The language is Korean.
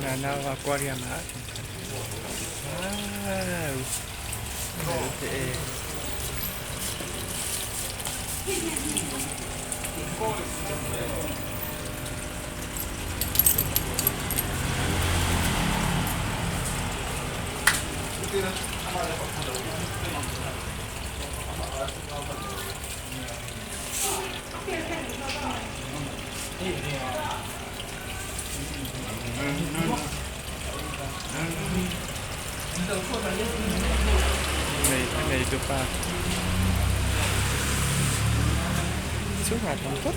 Nano aquarium á. Wow. 이렇게. Cái này được ba xuống hạt không thích.